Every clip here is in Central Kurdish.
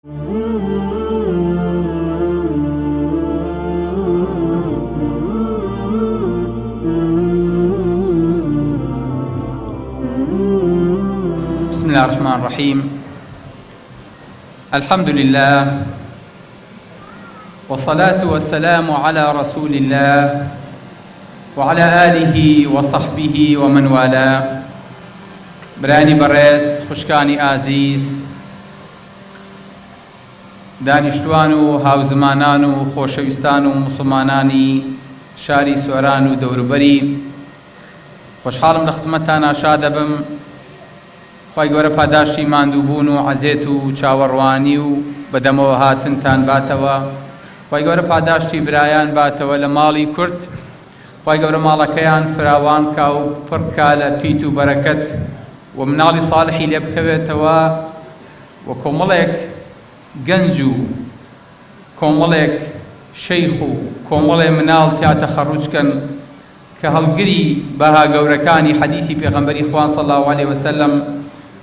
بسم الله الرحمن الرحيم. الحمد لله والصلاة والسلام على رسول الله وعلى آله وصحبه ومن والاه. برانی بەڕێز، خوشکانی ئازیز، دانیشتوان و هاوزمانان و خۆشەویستان و موسڵمانانی شاری سۆران و دەوروبەری، خۆشحاڵم لە خزمەتتان ئاشا دەبم. خوای گەورە پاداشتی ماندووبوون و عەزێت و چاوەڕوانی و بەدەمەوە هاتنتان باتەوە. خوای گەورە پاداشتی برایان باتەوە لە ماڵی کورد. خوای گەورە ماڵەکەیان فراوان کا و پڕکا لە پیت و بەرەکەت و مناڵی ساڵحی لێ بکەوێتەوە و کۆمەڵێک گەنج و کۆمەڵێک شەیخ و کۆمەڵێ مناڵ تیا تەخەڕوجکەن کە هەڵگری بەها گەورەکانی حەدیسی پێغەمبەری خوا صلی الله علیه وسلم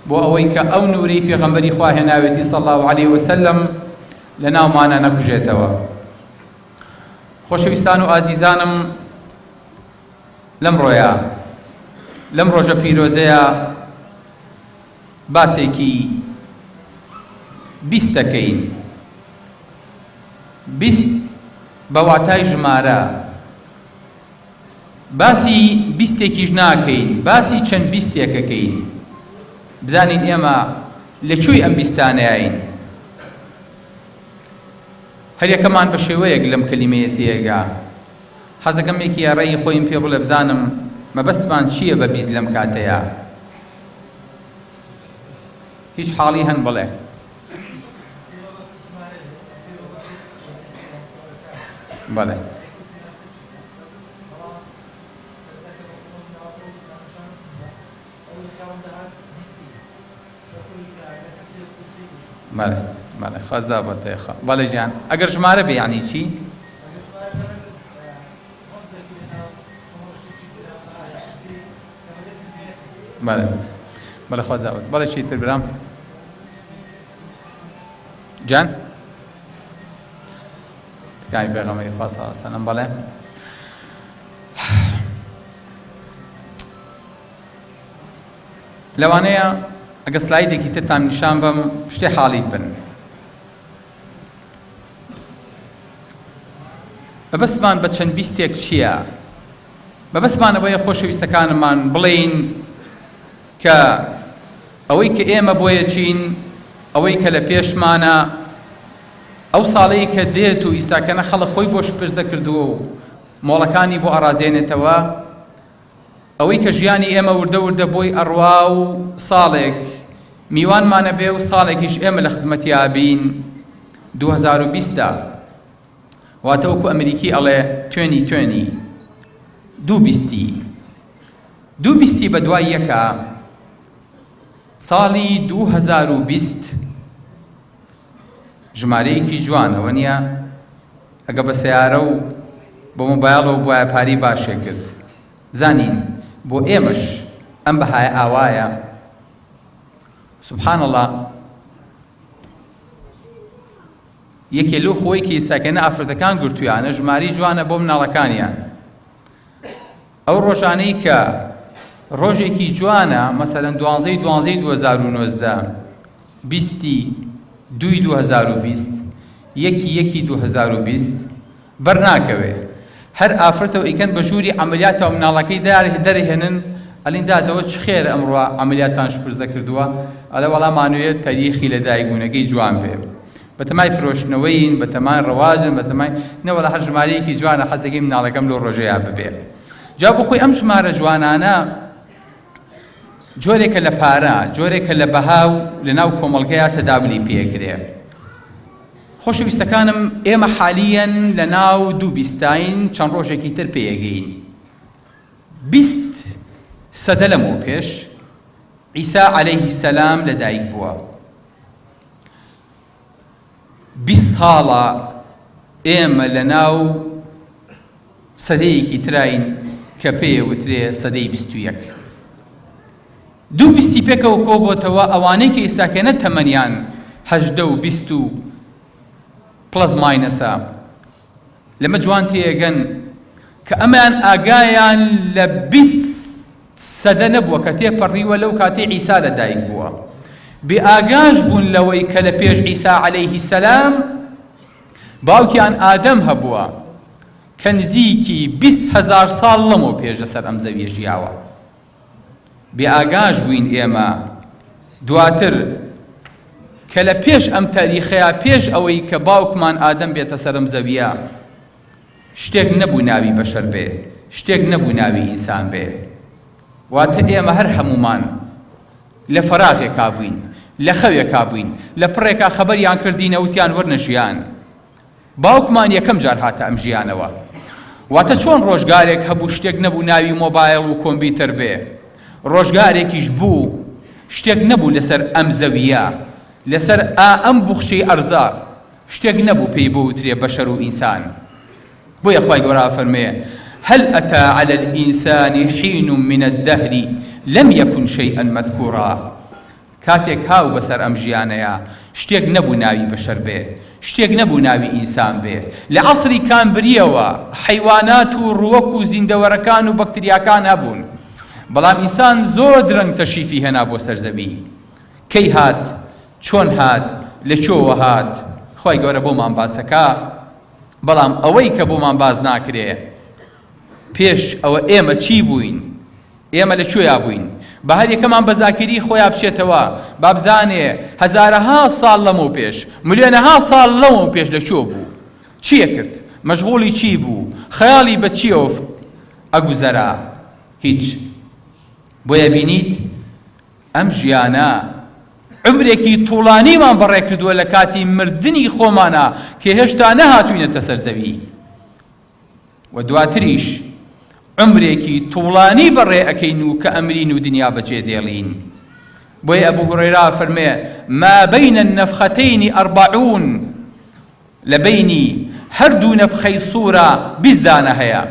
بۆ ئەوەی کە ئەو نورەی پێغەمبەری خوا هێناوێتی صلی الله علیه وسلم لە ناومانە نەبژێتەوە. خۆشەویستان و ئازیزانم، لەم ڕۆژە پیرۆزەیە باسێکی بیست دەکەین. بیست بە واتای ژمارە، باسی بیستێکیش ناکەین، باسی چەند بیستێکەکەین. بزانین ئێمە لەکوێی ئەم بیستانەیەین. هەر یەکەمان بە شێوەیەک لەم کەلیمەیە تێگا. حەزەکەم یەکی ڕێی خۆیم پێ بڵێ بزانم مەبەستمان چییە بە بیست لەم کاتەیە. هیچ حاڵی هەن بڵێ. بەڵێ. بەڵێ بەڵێ خەزا بەتەیخە. بەڵێ گیان، ئەگەر ژمارە بێ یعنی چی؟ بەڵێ بەڵێ خەزا بەت. بەڵێ چی تر برام؟ جان؟ تکای پێغەمبەری خوا صلی الله علیه وسلم. بەڵێ لەوانەیە ئەگە سلایدێکی ترتان نیشان بەم شتێ حاڵیت بن. بەبەستمان بە چەند بیستێک چییە؟ بەبەستمان ئەوەیە خۆشەویستەکانمان بڵێین کە ئەوەی کە ئێمە بۆیە چین، ئەوەی کە لە پێشمانە، ئەو ساڵەی کە دێت و ئیستاکەنە خەڵک خۆی بۆ شپرزە کردووە و مۆڵەکانی بۆ ئەڕازێنێتەوە، ئەوەی کە ژیانی ئێمە وردە وردە بۆی ئەڕوا و ساڵێک میوانمانە بێ و ساڵێکیش ئێمە لە خزمەتیا بین 2020دا، واتە وەکو ئەمریکی ئەڵێ 2020 دوو بیستی بە دوای یەکە. ساڵی 2020 ژمارەیەکی جوانەوە نییە؟ ئەگە بە سیارە و بۆ مۆبایڵەوە بۆ پاری باشێ کرد. زانین بۆ ئێمەش ئەم بەهای ئاوایە. سبحان الله، یەکێ لەو خۆی کە ئێستاکەنە ئافرەتەکان گرتویانە ژماری جوانە بۆ مناڵەکانیان. ئەو ڕۆژانەی کە ڕۆژێکی جوانە، مەسەلەن 12/12/2019 22/2020 1/1/2020 بەرناکەوێ. هەر ئافرەتەوە ئیکەن بە ژووری عەمەلیاتەوە مناڵەکەی دەرهێنن، ئەڵین دادەوە چ خێرە ئەمڕۆ عەمەلیاتان شپرزە کردووە؟ ئەڵێ وەڵام مانوێت تاریخی لەدایکبوونەکەی جوان بێ. بەتەمای فرۆشتنەوەین، بەتەمای ڕەواجن، بەتەمای نەوەڵا هەر ژمارەیەکی جوانە حەزەکەی مناڵەکەم لەو ڕۆژەیە ببێ. جا بۆ خۆی ئەم ژمارە جوانانە جۆرێکە لە پارە، جۆرێکە لە بەها و لەناو کۆمەڵگەیە تەداولی پێکرێ. خۆشەویستەکانم، ئێمە حالیەن لە ناو دوو بیستاین، چەند ڕۆژێکی تر پێگەین. 20 سەدە لەمەوە پێش عیسا عەلەیه السەلام لەدایک بووە. 20 ساڵە ئێمە لە ناو سەدەیەکی تراین کە پێوترێ سەدەی 21. دوو بیستی پێکەوە کۆبۆتەوە ئەوانەی کە ئێستاکەنە تەمەنیان هەژدە و بیست و پلس ماینەسە لەمە جوان تێگەن کە ئەمان ئاگایان لە 20 سەدە نەبووە کە تێپەڕیوە لەو کاتێ عیسا لەدایک بووە بێ ئاگاش بوون لەوەی کە لە پێش عیسا عەلەیهی سەلام باوکیان ئادەم هەبووە کە نزیکی 20,000 ساڵ لەمەوە پێش لەسەر ئەم زەویە ژیاوە بێ ئاگاش بووین ئێمە دواتر کە لە پێش ئەم تاریخەیە پێش ئەوەی کە باوکمان ئادەم بێتە سەر ئەم زەویە شتێک نەبوو ناوی بەشەر بێ شتێک نەبوو ناوی ئینسان بێ واتە ئێمە هەر هەمومان لە فەراغێکا بووین لە خەوێکا بووین لە پڕێکا خەبەریان کردینە وتیان وەرنە ژیان باوکمان یەکەم جار هاتە ئەم ژیانەوە واتە چۆن ڕۆژگارێک هەبوو شتێک نەبوو ناوی مۆبایل و کۆمپیوتەر بێ ڕۆژگارێکیش بوو شتێک نەبوو لەسەر ئەم زەویە لەسەر ئەم بوخچەی ئەرزا شتێک نەبوو پێی بوترێ بەشەر و ئینسان بۆیە خوای گەورە فەرمێ هل أتى على الإنسان حين من الدهر لم يكن شيئا مذكورا كاتێک هاو بەسەر ئەم ژیانەیە شتێک نەبوو ناوی بەشەر بێ شتێک نەبوو ناوی ئینسان بێ لە عەسری کامبریەوە حەیوانات و ڕووەک و زیندەوەرەکان و بەکتریاکان هەبوون بەڵام ئینسان زۆر درەنگ تەشریفی هێنا بۆ سەرزەوی کەی هات چۆن هات لەکوێوە هات خوای گەورە بۆمان باسەکە بەڵام ئەوەی کە بۆمان باز ناکرێ پێش ئەوە ئێمە چی بووین ئێمە لەکوێیا بووین بە هەر یەکەمان بە زاکری خۆیان بچێتەوە با بزانێ هەزارەها ساڵ لەمەوە پێش ملیۆنەها ساڵ لەمەوە پێش لەکوێ بوو چیە کرد مەشغوڵی چی بوو خەیاڵی بە چیەوە ئەگوزەرا هیچ بۆیە بینیت ئەم ژیانە عمرێکی توڵانیمان بەڕێ کردووە لە کاتی مردنی خۆمانە کە هێشتا نەهاتووینەتە سەر زەوی و دواتریش عمرێکی توڵانی بەڕێ ئەکەین و کە ئەمرین و دنیا بەجێ دێڵین بۆیە ئەبوو هورەیرا فەرمێ ما بین النفختین 40 لە بینی هەردوو نەفخەی سوورە 20 دانە هەیە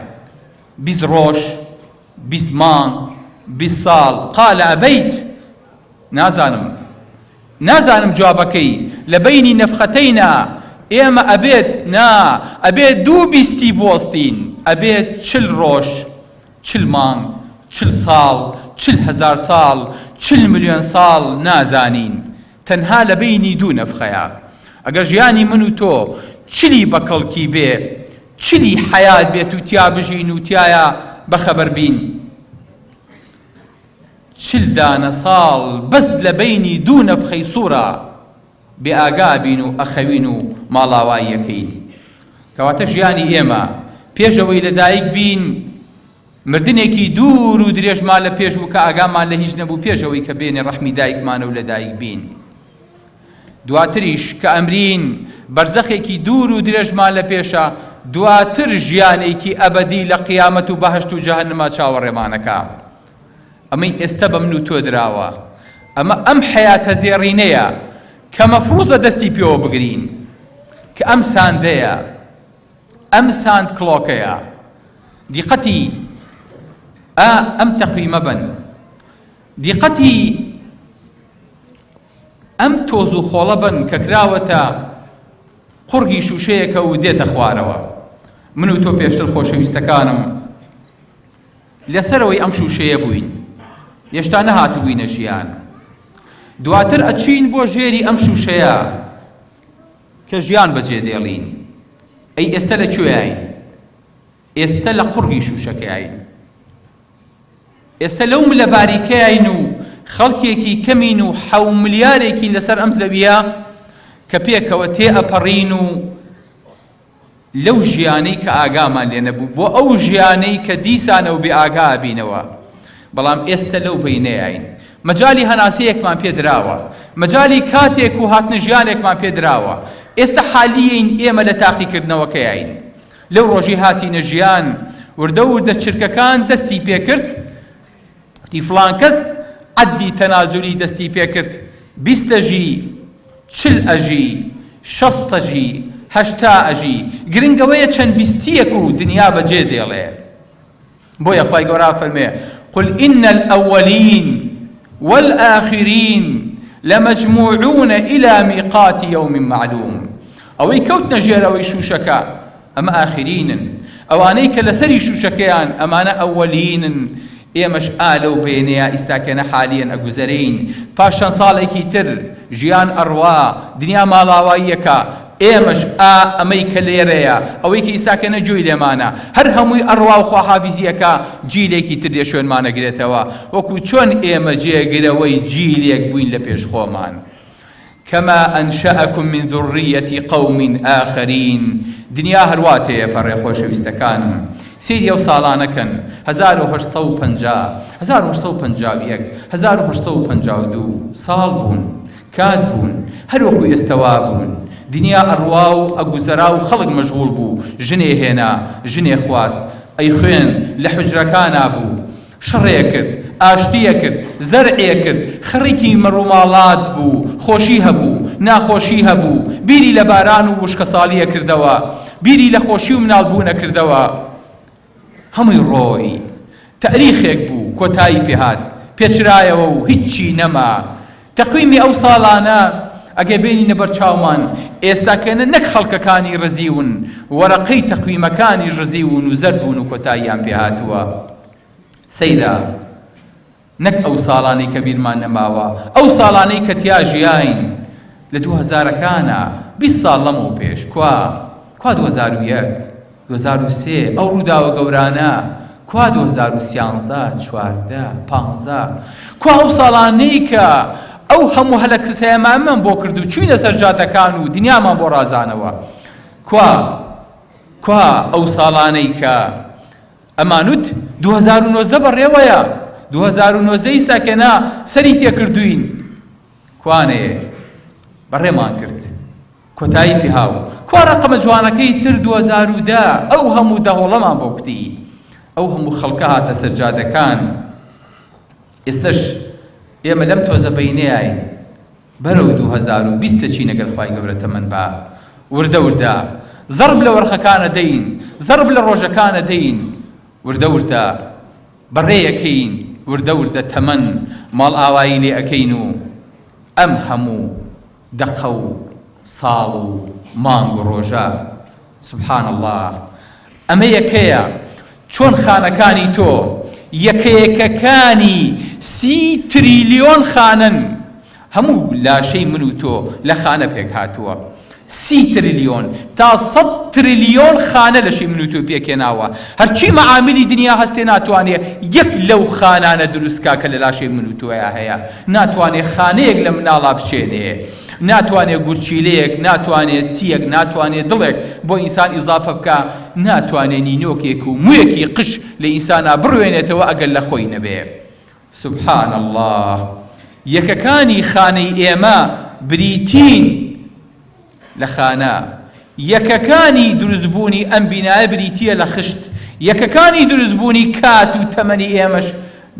20 ڕۆژ 20 مانگ 20 ساڵ قال ئەبەیت نازانم جوابەکەی لە بینی نەفخەتەینە ئێمە ئەبێت ئەبێت 2 بوەستین ئەبێت 40 ڕۆژ 40 مانگ 40 ساڵ 40,000 ساڵ 40 ملیۆن ساڵ نازانین تەنها لە بینی 2 نەفخەیە ئەگەر ژیانی من و تۆ چلی بەکەڵکی بێ چلی حەیات بێت و تیا بژین و تایە بەخەبەر بین 40 دانە ساڵ بەس لە بینی 2 نەفخەی سوورە بێ ئاگا بین و ئەخەوین و ماڵاواییەکەین کەواتە ژیانی ئێمە پێشەوەی لەدایک بین مردنێکی دوور و درێژمان لە پێش بوو کە ئاگامان لە هیچ نەبوو پێشەوەی کە بێنێ ڕەحمی دایکمانە و لەدایک بین دواتریش کە ئەمرین بەرزەخێکی دوور و درێژمان لە پێشە دواتر ژیانێکی ئەبەدی لە قیامەت و بەهەشت و جەهەنەما چاوەڕێمانەکە ئەمەی ئێستا بە من و تۆ دراوە ئەمە ئەم حەیاتە زێڕینەیە کە مەفروضە دەستی پێوە بگرین کە ئەم ساندەیە ئەم ساند کڵۆکەیە دیقەتی ئەم تەقویمە بن دیقەتی ئەم تۆز و خۆڵە بن کە کراوەتە قوڕگی شوشەیەکە و دێتە خوارەوە من و تۆ پێشتر خۆشەویستەکانم لەسەرەوەی ئەم شوشەیە بووین هێشتا نەهاتبووینە ژیان دواتر ئەچین بۆ ژێری ئەم شوشەیە کە ژیان بەجێ دێڵین ئەی ئێستا لەکوێین ئێستا لە قوڕگی شوشەکەین ئێستا لەو لە باریکەین و خەڵکێکی کەمین و 7 ملیارێکی لەسەر ئەم زەویە کە پێکەوە تێئەپەڕین و لەو ژیانەی کە ئاگامان لێ نەبوو بۆ ئەو ژیانەی کە دیسانە و بێ ئاگا بینەوە بەڵام ئێستا لەو بینەیەین مەجای هەناسەیەکمان پێدراوە مەجای کاتێک و هاتنە ژیانێکمان پێدراوە ئێستا حالیین ئێمە لە تاقیکردنەوەکەیین لەو ڕۆژی هاتینە ژیان وردە وردە چرکەکان دەستی پێکرد تی فڵان کەس عەدی تەنازولی دەستی پێکرد 20 ئەژی 40 ئەژی 60 ئەژی 80 ئەژی گرنگەوەیە چەند بیستیەک و دنیا بەجێ دێڵێ بۆیە خوای گەورە فەرمێ قل إن الأولين والآخرين لمجموعون إلى ميقات يوم معلوم. أوي كوتنا جيروي شوشكا أما آخرين أوانيك لسري شوشكيان أمانا أولين ئێمەش ئالە و بێنەیە ئیستاکەنە حالیان ئەگوزەرین پاشان ساڵێکی تر ژیان ئەڕوا دنیا ماڵاواییەکە ئێمەش ئەمەی کە لێرەیە ئەوەی کە ئیستاکەنە جوی لێمانە هەر هەمووی ئەڕوا و خواحافیزیەکە جیلێکی تر دێ شوێنمانەگرێتەوە وەکو چۆن ئێمە جێگرەوەی جیلێک بووین لە پێش خۆمان. كما أنشأكم من ذرية قوم آخرين. دنیا هەرواتەیە پەڕێ خۆشەویستەکانم سیری ئەو ساڵانەکەن 1850 1950 1952 ساڵ بوون کات بوون هەروەکو ئێستەوا بوون دنیا ئەڕوا و ئەگوزەرا و خەڵک مەشغوڵ بوو ژنێ هێنا ژنێ خواست ئەی خوێن لە حوجرەکانە بوو شەڕێ کرد ئاشتیە کرد زەرعێ کرد خڕێکی مەڕووماڵات بوو خۆشی هەبوو ناخۆشی هەبوو بیری لە باران و وشکە ساڵیە کردەوە بیری لە خۆشی و مناڵبوونە کردەوە هەمووی ڕۆی تاریخێک بوو کۆتایی پێهات پێچرایەوە و هیچی نەما تەقویمی ئەو ساڵانە ئەگە بێنینە بەرچاومان ئێستاکەنە نەک خەڵکەکانی ڕزیون وەرەقەی تەقویمەکانی ڕزیون و زەرد بوون و کۆتاییان پێهاتووە سەیدا نەک ئەو ساڵانەی کە بیرمان نەماوە ئەو ساڵانەی کە تیا ژیاین لە 2000ەکانە 20 ساڵ لەمەوە پێش کوا 2001 2003 ئەو ڕووداوە گەورانە کوا 2013 14 15 کوا ئەو ساڵانەی کە ئەو هەموو هەلەکسەیەمانمان بۆ کرد و چووینە سەر جادەکان و دنیامان بۆ ڕازانەوە کوا ئەو ساڵانەی کە ئەمانوت 2019 بەڕێوەیە 2019 ئیساکەنا سەری تێکردوین کوانەیە بەڕێمان کرد کۆتایی پێهاو کوا ڕەقەمە جوانەکەی تر 2010 ئەو هەموو دەهۆڵەمان بۆ کوتی ئەو هەموو خەڵکە هاتە سەر جادەکان ئێستش ئێمە لەم تۆزە بەینەیەین بەرەو 2020 چی نەگەر خوای گەورە تەمەن بە وردە زەرب لە وەرخەکانە دەین زەرب لە ڕۆژەکانە دەین وردە بەڕێیەکەین وردە تەمەن ماڵ ئاوایی لێ ئەەکەین و ئەم هەموو دەقە و ساڵ و مانگ و ڕۆژە سبحان الله ئەمە یەکەیە چۆن خانەکانی تۆ یەکەیەکەکانی 30 تریلیۆن خانن هەموو لاشەی من و تۆ لە خانە پێک هاتووە 30 تریلیۆن تا 100 تریلیۆن خانە لەشی من و تۆ پێکێناوە هەرچی مەعاملی دنیا هەستێ ناتوانێ یەک لەو خانانە دروستکا کە لە لاشەی من و تۆیە هەیە ناتوانێ خانەیەک لە مناڵا بچێنێ ناتوانێ گورچیلەیەک ناتوانێ سیەک ناتوانێ دڵێک بۆ ئینسان ئیزافە بکە ناتوانێ نینۆکێک و مویەکی قش لە ئینسانە بڕوێنێتەوە ئەگەر لە خۆی نەبێ سبحان الله یەکەکانی خانەی ئێمە بریتین لە خانە یەکەکانی دروستبوونی ئەم بینایە بریتیە لە خشت یەکەکانی دروستبوونی کات و تەمەنی ئێمەش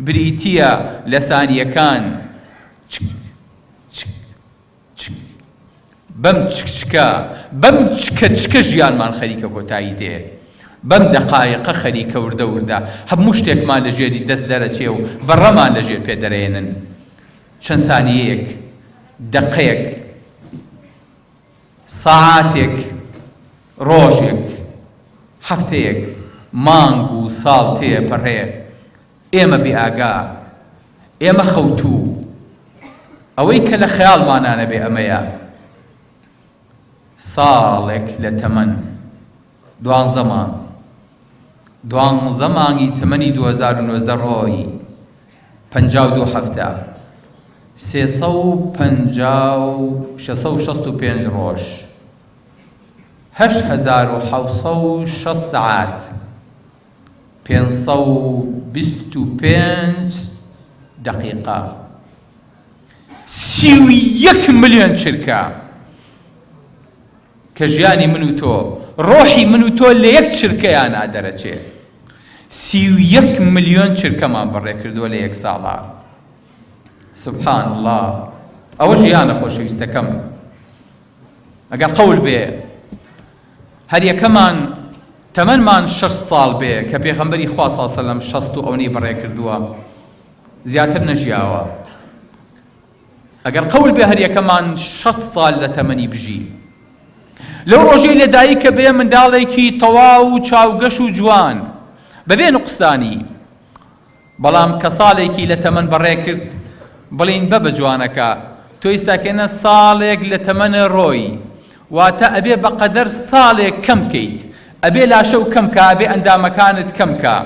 بریتیە لە سانیەکان بەم بەم چکە ژیانمان خەریکە کۆتایی دێ بەم دەقایقە خەریکە وردە هەموو شتێکمان لە ژێری دەست دەرەچێ و بەڕەمان لە ژێر پێدەرێنن چەند سانیەیەک دەقەیەک ساعاتێک ڕۆژێک هەفتەیەک مانگ و ساڵ تێپەڕێ ئێمە بێئاگا ئێمە خەوتوو ئەوەی کە لە خەیاڵمانانە بێ ئەمەیە ساڵێک لە تەمەن 12 مانگی تەمەنی 2019 ڕۆی 52 هەفتە 665 ڕۆژ 8760 ساعات 525 دقیقە 31 ملیۆن چرکە کە ژیانی من و تۆ ڕۆحی من و تۆ لە یەک چرکەیان ئادەرەچێ 31 ملیۆن چرکەمان بەڕێ کردووە لە یەک ساڵە سبحان الله ئەوە ژیانە خۆشەویستەکەم ئەگەر قەول بێ هەر یەکەمان تەمەنمان 6 ساڵ بێ کە پێغەمبەری خوا صلی الله علیه و سلم 60 ئەوەی بەڕێ کردووە زیاتر نەژیاوە ئەگەر قەول بێ هەر یەکەمان 6 ساڵ لە تەمەنی بژی لەو ڕۆژەی لەدایکە بێ منداڵێکی تەواو و چاوگەش و جوان بەبێ نوقستانی، بەڵام کە ساڵێکی لە تەمەن بەڕێ کرد بڵین بە جوانەکە تۆ ئێستاکەنە ساڵێک لە تەمەنە ڕۆی، واتە ئەبێ بەقەدەر ساڵێک کەم کەیت، ئەبێ لاشە و کەمکە، ئەبێ ئەندامەکانت کەمکە،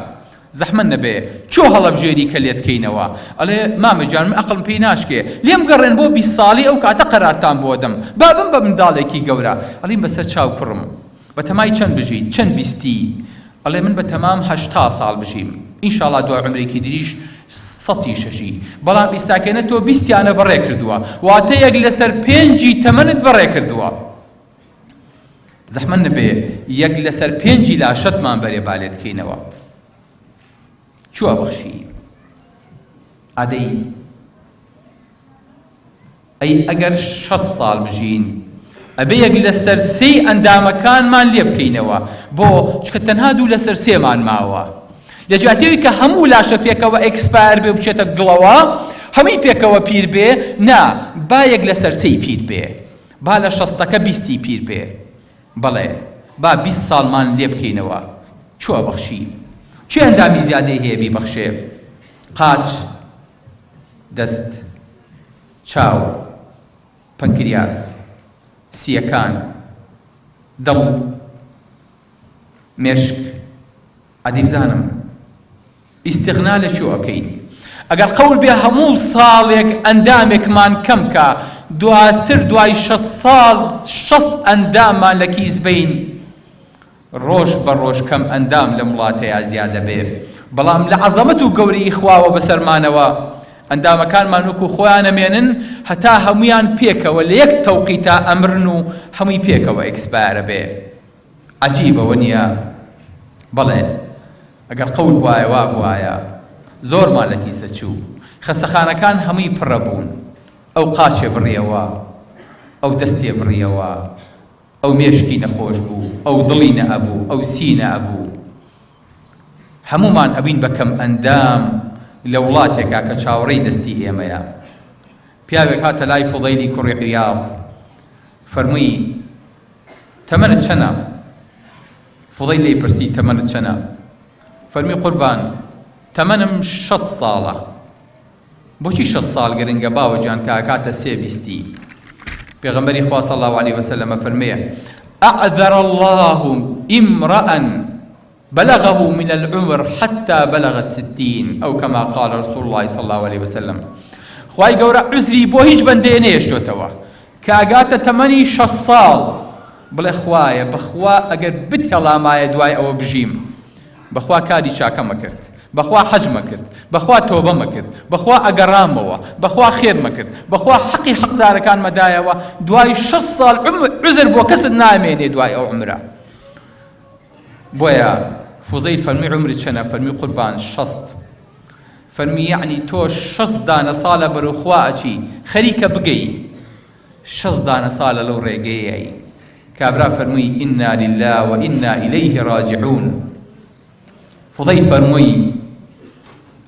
زەحمە نەبێ چۆ هەڵەبژێری کە لێت کەینەوە. ئەڵێ مامە جان من ئەقڵم پێی ناشکێ لێم گەڕێن بۆ 20 ساڵی ئەو کاتە قەرارتان بۆ دەم بابم بە منداڵێکی گەورە. ئەڵیم بەسەر چاو کوڕم بە تەمای چەند بژیت چەند بیستی؟ ئەڵێ من بە تەمام 80 ساڵ بژیم ئینشاڵڵا دوای عومرێکی دریش 100 بەڵام ئێستاکەنە تۆ 20یانە بەڕێ کردووە، واتە یەک لەسەر 5 تەمەنت بەڕێ کردووە. زەحمە نەبێ یەک لەسەر 5 لاشەتمان بەرێ بالێت کەینەوە. چووە بەخشی ئادەی ئەی ئەگەر 6 ساڵ بژین ئەبێ یەک لەسەر 3 ئەندامەکانمان لێ بکەینەوە، بۆ چکە تەنها 2 لەسەر 3مان ماوە. لە جاتێوی کە هەموو لاشە پێکەوە ئەکسپایر بێ بچێتە گڵەوە، هەمووی پێکەوە پیر بێ، نا با یەک لەسەر 3 پیر بێ، با لە 60ەکە 20 پیر بێ، بەڵێ با 20 ساڵمان لێ بکەینەوە. چووە بەخشی چی ئەندامی زیادەی هەیە بیبەخشێ؟ قاچ، دەست، چاو، پەنکریاس، سیەکان، دڵ، مێشک. ئەدی بزانم ئیستیغنا لە چۆ ئەکەین؟ ئەگەر قەول بێ هەموو ساڵێک ئەندامێکمان کەمکە، دواتر دوای 6 ساڵ 6 ئەنداممان لە کیس بین، ڕۆژ بە ڕۆژ کەم ئەندام لە وڵاتەیە زیادە بێ. بەڵام لە عەزەمەت و گەورەی خواوە بەسەرمانەوە ئەندامەکانمان وەکو خۆیان ئەمێنن هەتا هەمویان پێکەوە لە یەک تەوقیتا ئەمرن و هەمووی پێکەوە ئەکسپایرە بێ. عەجیبەوە نییە؟ بەڵێ ئەگەر قەول بوایە وا بوایە زۆرمان لە کیسە چوو، خەسەخانەکان هەمووی پڕە بوون، ئەو قاچێ بڕیەوە، ئەو دەستێ بڕیەوە، ئەو مێشکی نەخۆش بوو، ئەو دڵی نەئەبوو، ئەو سی نەئەبوو. هەمومان ئەبین بەکەم ئەندام لە وڵاتێکا کە چاوەڕێی دەستی ئێمەیە. پیاوێک هاتە لای فوضەیلی کوڕی عیاض، فەرمووی تەمەنت چەنە؟ فوضەیل لێی پرسی تەمەنت چەنە؟ فەرمی قوربان تەمەنم 6 ساڵە. بۆچی 6 ساڵ گرنگە باوەجان کە ئەکاتە 3 پێغەمبەری خوا صلی الله علیه وسلم فەرمێ أعذر الله امرأ بلغه من العمر حتى بلغ 60 أو كما قال رسول الله صلى الله عليه وسلم. خوای گەورە عزری بۆ هیچ بەندەیە نێشتۆتەوە کە ئەگاتە تەمەنی 6 ساڵ بڵێ خوایە بەخوا ئەگەر بتهێڵامایە دوای ئەوە بژیم، بەخوا کاری چاکە مەکرد، بەخوا حەج مەکرد، بەخوا تۆبە مەکرد، بەخوا ئەگەڕامەوە، بەخوا خێر مەکرد، بەخوا حەقی حەقدارەکان مەدایەوە، دوای 6 ساڵ عزر بۆ کەست نامێنێ دوای ئەو عمرە. بۆیە فوزەیل فەرمی عمرت چەنە؟ فەرمی قوربان 60. فەرمی یعنی تۆ 6 دانە ساڵە بەرەو خوا ئەچی خەریکە بگەی، 6 دانە ساڵە لەو ڕێگەیەی. کابرا فەرمووی ئینا لله و ئینا ئیلەیه ڕاجعون. فوضەیل فەرمووی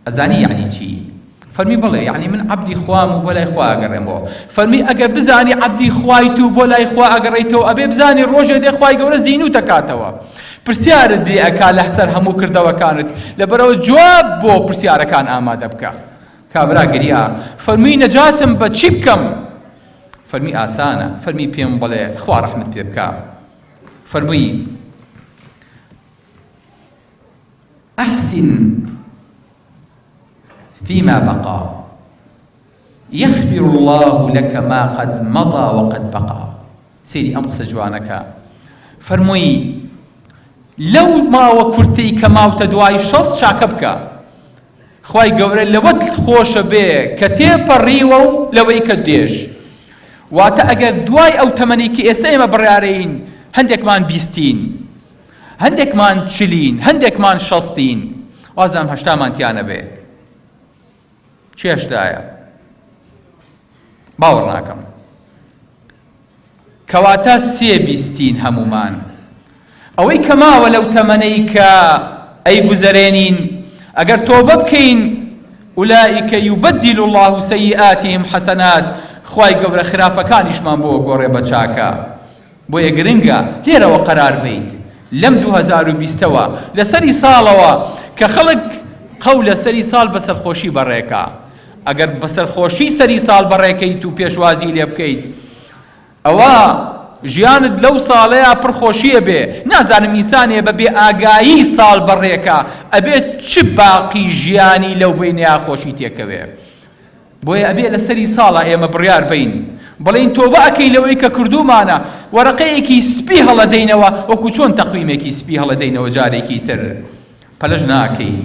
ئەزانی یعنی چی؟ فەرمی بڵێ یعنی من عەبدی خوام و بۆ لای خوا ئەگەڕێمەوە. فەرمی ئەگەر بزانی عەبدی خوایت و بۆ لای خوا ئەگەڕێیتەوە ئەبێ بزانی ڕۆژێ دێ خوای گەورە زینوت ئەکاتەوە، پرسیارت دێ ئەکا لەسەر هەموو کردەوەکانت، لەبەرەوە جواب بۆ پرسیارەکان ئامادە بکە. کابرا گریا فەرمی نەجاتم بە چی بکەم؟ فەرمی ئاسانە، فەرمی پێم بڵێ خوا ڕەحمت پێ بکە. فەرمووی أحسن فيما بقى يغفر الله لك ما قد مضى وقد بقى. سيدي أم قسە جوانەکە فەرمووی لەو ماوە کورتەی کە ماوتە دوای 6 چاکە بکە، خوای گەورە لەوەت خۆشە بێ کە تێپەڕیوە و لەوەی کە دێژ. واتە ئەگەر دوای ئەو تەمەنی کە ئێستا ئێمە بڕیارەین هەندێکمان 20، هەندێکمان 40، هەندێکمان 60، وازام 80مان تیانە بێ. چی 80یە؟ باوەڕ ناکەم. کەواتە 3 هەمومان. ئەوەی کە ماوە لەو تەمەنەی کە ئەی گوزەرێنین ئەگەر تۆبە بکەین ئولائیکە یوبەدیل الله سەیئاتهم حەسەنات، خوای گەورە خراپەکانیشمان بۆ گۆڕێ بە چاکە. بۆیە گرنگە لێرەوە قەرار بیت لەم 2020ەوە لەسەری ساڵەوە کە خەڵک قەول لەسەری ساڵ بەسەرخۆشی بەڕێکە. ئەگەر بەسەرخۆشی سەری ساڵ بەڕێکەیت و پێشوازی لێ بکەیت ئەوە ژیانت لەو ساڵەیە پڕخۆشیە بێ. نازانم ئینسانێ بە بێ ئاگایی ساڵ بەڕێکە ئەبێت چ باقی ژیانی لەو بینەیە خۆشی تێکەوێ. بۆیە ئەبێ لەسەری ساڵە ئێمە بڕیار بین بڵین تۆبە ئەکەی لەوەی کە کردومانە، وەرەقەیەکی سپی هەڵەدەینەوە وەکو چۆن تەقویمێکی سپی هەڵەدەینەوە جارێکی تر. پەلەش ناکەی.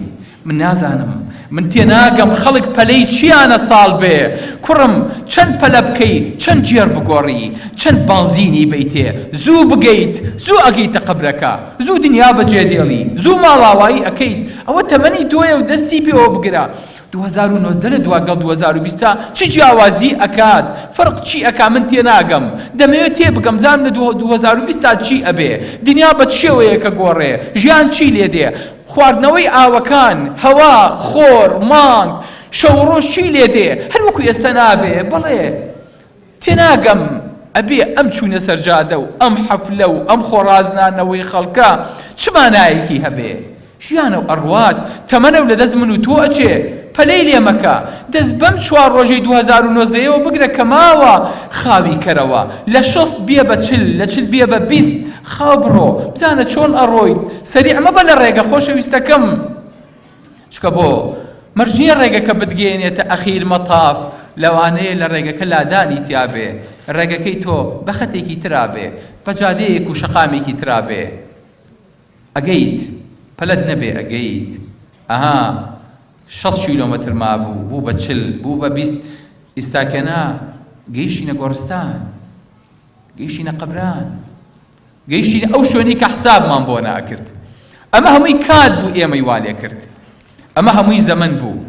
من نازانم، من تێناگەم خەڵک پەلەی چیانە ساڵ بێ. کوڕم چەند پەلە بکەی، چەند جێر بگۆڕی، چەند بانزینی بیتێ، زوو بگەیت، زوو ئەگەیتە قەبرەکە، زوو دنیا بەجێ دێڵی، زوو ماڵاوایی ئەکەیت. ئەوە تەمەنی تۆیە و دەستی پێوە بگرە. 2019 لە دواگەڵ 2020 چ جیاوازی ئەکات؟ فەرق چی ئەکا؟ من تێناگەم. دەمەوێت تێ بگەم زانم لە 2020 چی ئەبێ، دنیا بە شێوەیە کە گۆڕێ، ژیان چی لێ دێ، خواردنەوەی ئاوەکان، هەوا، خۆر، مانگ، شەوڕۆژ چی لێ دێ، هەر وەکو ئێستا نابێ. بڵێ تێناگەم ئەبێ ئەم چوونە سەرجادە و ئەم حەفلە و ئەم خۆڕازنانەوەی خەڵکە چ مانایەکی هەبێ؟ ژیانە و ئەڕوات تەمەنە و لە دەست من و تۆ ئەچێ. پەلەی لێ مەکە، دەست بەم 4 ڕۆژەی 2019ەوە بگرە کە ماوە خاوی کەرەوە، لە 60 بێ بە 40، لە 40 بێ بە 20 خاو بڕۆ، بزانە چۆن ئەڕۆیت. سەریع مەبە لە ڕێگە خۆشەویستەکەم، چکە بۆ مەرجیە ڕێگەکە بتگەێنێتە ئەخیر مەتاف لەوانەیە لە ڕێگەکە لادانی تیابێ، ڕێگەکەی تۆ بەخەتێکی ترابێ، بەجادەیەک و شەقامێکی ترابێ. ئەگەیت پەلەت نەبێ، ئەگەیت 60 کیلۆمەتر مابوو، بوو بە 40، بوو بە 20، ئیستاکەنا گەیشتینە گۆڕستان، گەیشتینە قەبران، گەیشتینە ئەو شوێنی کە حسابمان بۆ ناکرد. ئەمە هەمووی کات بوو ئێمەی وا لێ کرد، ئەمە هەمووی زەمن بوو.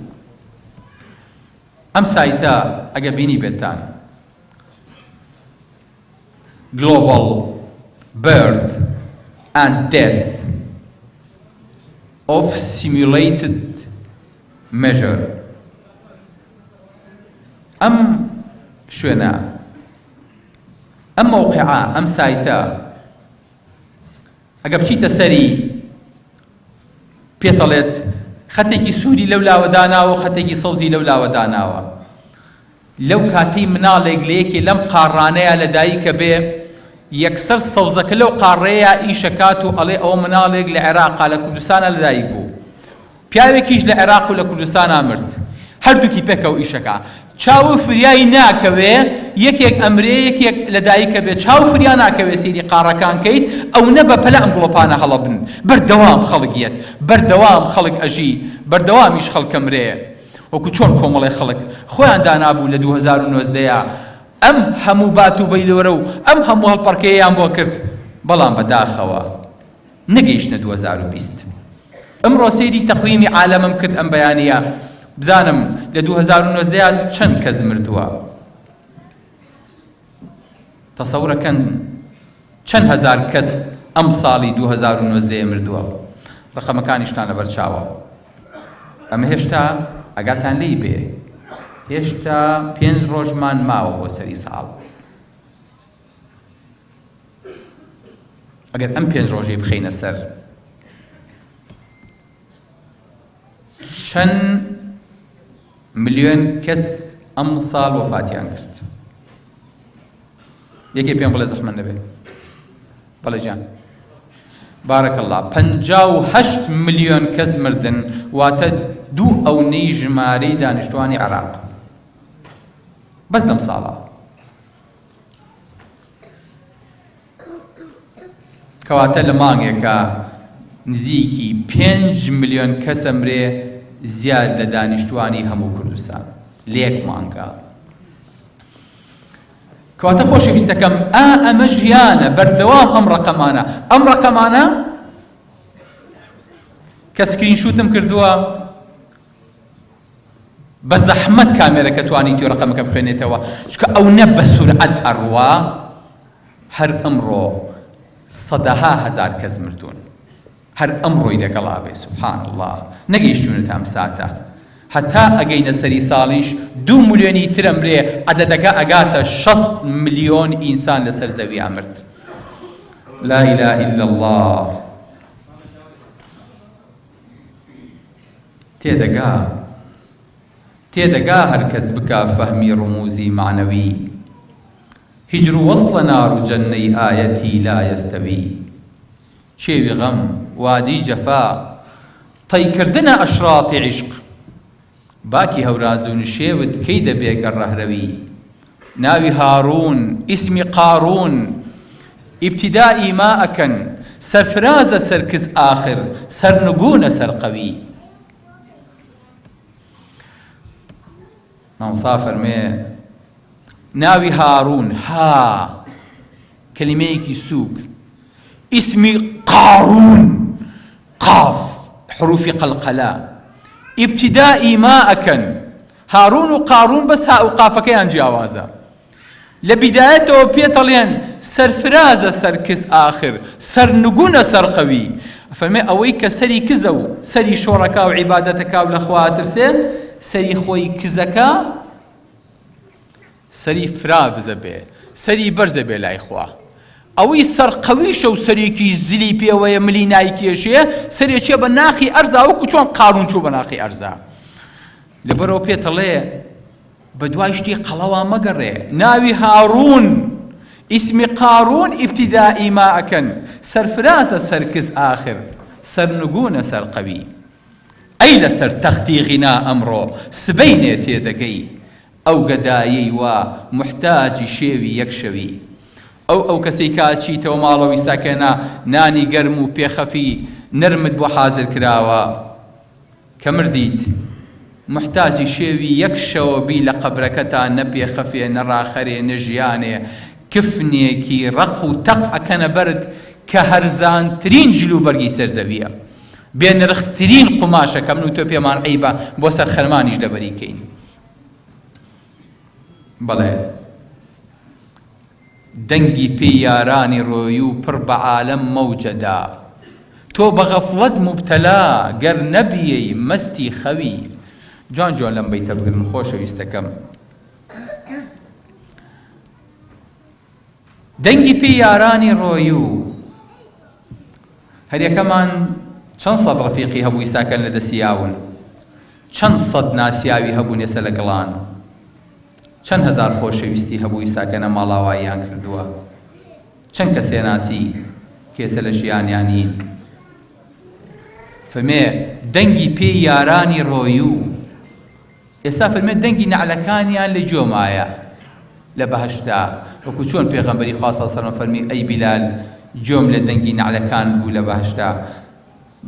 ئەم سایتە ئەگە بینی بێتان Global Birth and Death of Simulated Measure. ئەم شوێنە، ئەم موقعە، ئەم سایتە ئەگە بچیتە سەری پێتەڵێت خەتێکی سووری لەو لاوەداناوە و خەتێکی سەوزی لەو لاوەداناوە. لەو کاتی مناڵێک لەیەکی لەم قاڕانەیە لەدایکە بێ، یەکسەر سەوزەکە لەو قاڕەیە ئیشەکات و ئەڵێ ئەوە مناڵێک لە عێراقا لە کوردستانە لەدایک بوو، پیاوێکیش لە عێراق و لە کوردستانە مرد، هەردووکی پێکەوە ئیشەکە. چاو فریای ناکەوێ یەکێک ئەمرێ یەکێک لەدایکە بێ، چاو فریا ناکەوێ سەیری قاڕەکان کەیت، ئەو نە بە پەلە ئەم گڵۆپانە هەڵەبن، بەردەوام خەڵکیەت، بەردەوام خەڵک ئەژی، بەردەوامیش خەڵکە مرێ. وەکو چۆن کۆمەڵی خەڵک خۆیان دانابوو لە 2019 ئەم هەموو بات و بەیلۆرە و ئەم هەموو هەڵپەڕکەیەیان بۆ کرد، بەڵام بەداخەوە نەگەیشتە 2020. ئەمڕۆ سەیری تەقویمی عالەمم کرد ئەم بەیانیە، بزانم لە 2019 چەند کەس مردووە. تەسەورەکەن چەند هەزار کەس ئەم ساڵی 2019 مردووە. ڕقەمەکانیشتان لەبەر چاوە. ئەمە هێشتا ئەگاتان لێی بێ، هێشتا 5 ڕۆژمان ماوە بۆ سەری ساڵ. ئەگەر ئەم 5 ڕۆژەی بخەینە سەر، چەند ملیۆن کەس ئەم ساڵ وەفاتیان کرد؟ یەکێ پێم بڵێ زەحمە نەبێ. بەڵێ جان، بارەکەڵڵا، 58 ملیۆن کەس مردن، واتە 2.5 ژمارەی دانیشتوانی عێراق بەس لەم ساڵە. کەواتە لە مانگێکە نزیکی 5 ملیۆن کەس ئەمرێ، زیاد لە دانیشتوانی هەموو کوردستان لێک مانگە. کەواتە خۆشەویستەکەم، ئەمە ژیانە، بەردەوام ئەم ڕقەمانە. ئەم ڕقەمانە کە سکرینشوتم کردووە، بە زەحمەت کامێرەکە توانیت و ڕقەمەکە بخوێنێتەوە، چکە ئەو نە بە سورعەت ئەڕوا. هەر ئەمڕۆ سەدەها هەزار کەس مردوون، هەر ئەمڕۆی لەگەڵا بێ. سوبحان الله، نەگەیشتونەتە ئەم ساتە. هەتا ئەگەینە سەری ساڵیش 2 ملیۆنی ترم برێ عەدەدەکە ئەگاتە 6 ملیۆن ئینسان لەسەر زەوی ئەمرد. لا إله إلا الله. تێدەگا هەرکەس بکا فەهمی ڕموزی معنەوی، هیجر و وەصلە نار و جەنەی ئایەتی لا یەستەوی. شێوی غەم وادی جەفا تەیکردنە ئەشراتی عیشق، باکی هەوراز و نشێوت کەی دەبێ گەڕ ڕەهرەوی. ناوی هاڕون ئیسمی قاڕون ئیبتیدائی ما ئەکەن، سەرفرازە سەرکز ئاخر سەرنگونە سەرقەوی. مامۆستا فەرمێ ناوی هاڕون ها کەلیمەیەکی سووک، ئیسمی قاڕون قاف حروفی قەلقەلا ئیبتیدائی ما ئەکەن. هاڕون و قاڕون بەس ها و قافەکەیان جیاوازە. لە بیدایەتەوە پێتەڵێن سەرفرازە سەرکز ئاخر سەرنگونە سەرقەوی. فەرمێ ئەوەی کە سەری کزە و سەری شۆڕەکە و عیبادەتەکە و لە خوا ترسێن، سەری خۆی کزەکە سەری فرا بزە بێ، سەری بەرزە بێ لای خوا. ئەوەی سەرقەویشە و سەرێکی زلی پێوەیە ملی نایکێشێ، سەرێکێ بە ناخی ئەرزا وەکو چۆن قاڕون چوو بە ناخی ئەرزا. لەبەرەوە پێتەڵێ بە دوای شتی قەڵەوا مەگەڕێ. ناوی هاڕون ئیسمی قاڕون ئیبتیدائی ما ئەکەن، سەرفرازە سەرکز ئاخر سەرنگونە سەرقەوی. ئەی لەسەر تەختی غینا ئەمڕۆ سبەینێ تێدەگەی، ئەو گەدایی وا محتاجی شێوی یەکشەوی. ئەو کەسەی کاچیتەوە ماڵەوە ویستاکەنا نانی گەرم و پێخەفی نرمت بۆ حازر کراوە، کە مردیت محتاجی شێوی یەکشەوە بی لە قەبرەکەتا نەپێخەفێ نەڕاخەرێ نەژیانێ، کفنێکی ڕق و تەق ئەکەنە بەرد کە هەرزانترین جلوبەرگی سەرزەویە، بێنرخترین قوماشەکە من و تۆ پێمان عیبە بۆ سەر خەرمانیش لەبەری کەین. بەڵێ دەنگی پێی یارانی ڕۆی و پڕ بە عالەم مەوجەدا، تۆ بە غەفڵەت موبتەلا گەر نەبیەی مەستی خەوی. جوان جوان لەم بەیتە بگرن خۆشەویستەکەم. دەنگی پێی یارانی ڕۆی و هەریەکەمان چەند سەد ڕەفیقی هەبوو ئیساکەن لە دەسیاون، چەند سەد ناسیاوی هەبوو نێسە لە گەڵان، چەند هەزار خۆشەویستی هەبوو ئیساکەنە ماڵاواییان کردووە، چەند کەسێ ناسی کێسە لە ژیانیانین. فەرمێ دەنگی پێی یارانی ڕۆی و ئێستا فەرمێ دەنگی نەعلەکانیان لە جۆمایە لە بەهەشتا، وەکو چۆن پێغەمبەری خوا صلی الله علیه و سەلەم فەرمی ئەی بیلال جۆم لە دەنگی نەعلەکان بوو لە بەهەشتا.